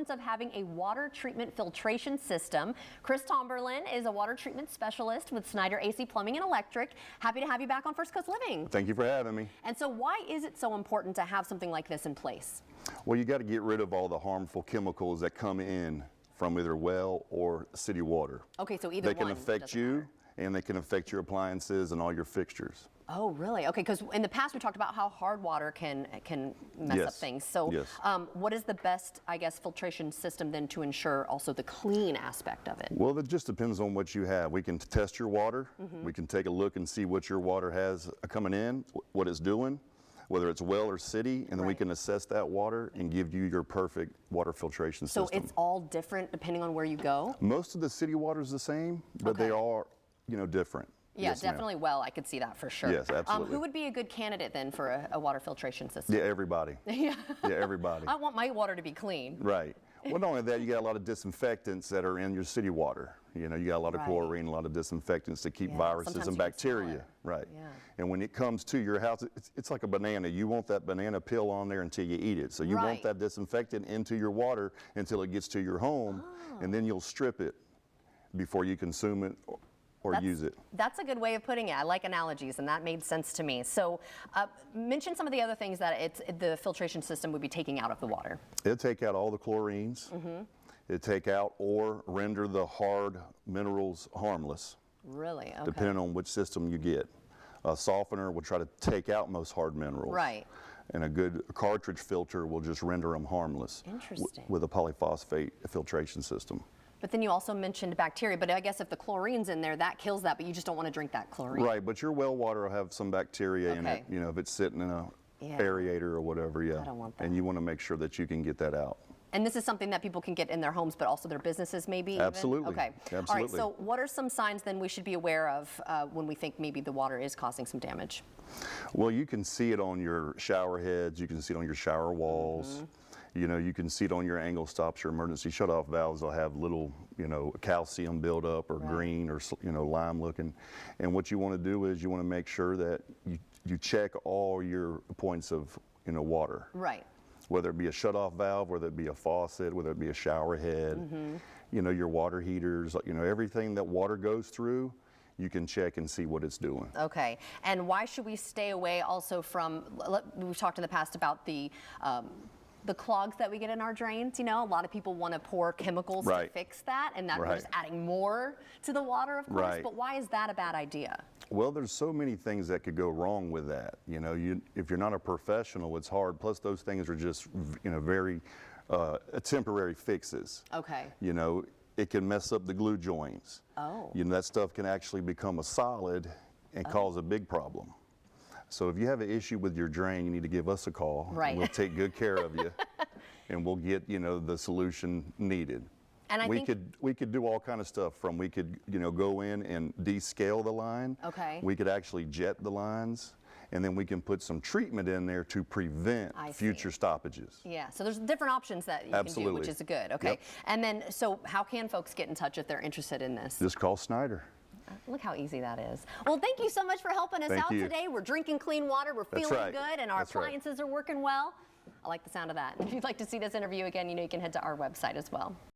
importance of having a water treatment filtration system. Chris Tomberlin is a water treatment specialist with Snyder AC Plumbing and Electric. Happy to have you back on First Coast Living. Thank you for having me. And so why is it so important to have something like this in place? Well, you got to get rid of all the harmful chemicals that come in from either well or city water. Okay, so either they can affect you and they can affect your appliances and all your fixtures. Oh, really? Okay, because in the past we talked about how hard water can mess up things. So what is the best, I guess, filtration system then to ensure also the clean aspect of it? Well, it just depends on what you have. We can test your water. We can take a look and see what your water has coming in, what it's doing, whether it's well or city, and then we can assess that water and give you your perfect water filtration system. So it's all different depending on where you go? Most of the city water is the same, but they are, different. Yeah, definitely well. I could see that for sure. Yes, absolutely. Who would be a good candidate then for a water filtration system? Yeah, everybody. Yeah, everybody. I want my water to be clean. Right. Well, not only that, you got a lot of disinfectants that are in your city water. You got a lot of chlorine, a lot of disinfectants to keep viruses and bacteria. Right. Yeah. And when it comes to your house, it's like a banana. You want that banana peel on there until you eat it. So you want that disinfectant into your water until it gets to your home, and then you'll strip it before you consume it or use it. That's a good way of putting it. I like analogies, and that made sense to me. So mention some of the other things that the filtration system would be taking out of the water. It'll take out all the chlorines. It'll take out or render the hard minerals harmless. Really? Okay. Depending on which system you get. A softener will try to take out most hard minerals. Right. And a good cartridge filter will just render them harmless. Interesting. With a polyphosphate filtration system. But then you also mentioned bacteria, but I guess if the chlorine's in there, that kills that, but you just don't want to drink that chlorine. Right, but your well water will have some bacteria in it, if it's sitting in a aerator or whatever, I don't want that. And you want to make sure that you can get that out. And this is something that people can get in their homes, but also their businesses maybe? Absolutely. Okay. Absolutely. All right, so what are some signs then we should be aware of when we think maybe the water is causing some damage? Well, you can see it on your shower heads, you can see it on your shower walls. You can see it on your angle stops, your emergency shutoff valves will have little, calcium buildup or green or, lime looking. And what you want to do is you want to make sure that you check all your points of, water. Right. Whether it be a shutoff valve, whether it be a faucet, whether it be a shower head, your water heaters, everything that water goes through, you can check and see what it's doing. Okay. And why should we stay away also from, we've talked in the past about the clogs that we get in our drains, a lot of people want to pour chemicals to fix that, and that we're just adding more to the water, of course, but why is that a bad idea? Well, there's so many things that could go wrong with that. If you're not a professional, it's hard. Plus, those things are just, very temporary fixes. Okay. It can mess up the glue joints. Oh. That stuff can actually become a solid and cause a big problem. So if you have an issue with your drain, you need to give us a call. Right. We'll take good care of you, and we'll get the solution needed. And we could do all kind of stuff. From we could go in and descale the line. Okay. We could actually jet the lines, and then we can put some treatment in there to prevent future stoppages. Yeah. So there's different options that you can do, which is good. Okay. Yep. And then, so how can folks get in touch if they're interested in this? Just call Snyder. Look how easy that is. Well, thank you so much for helping us out today. We're drinking clean water, we're feeling good, and our appliances are working well. I like the sound of that. If you'd like to see this interview again, you can head to our website as well.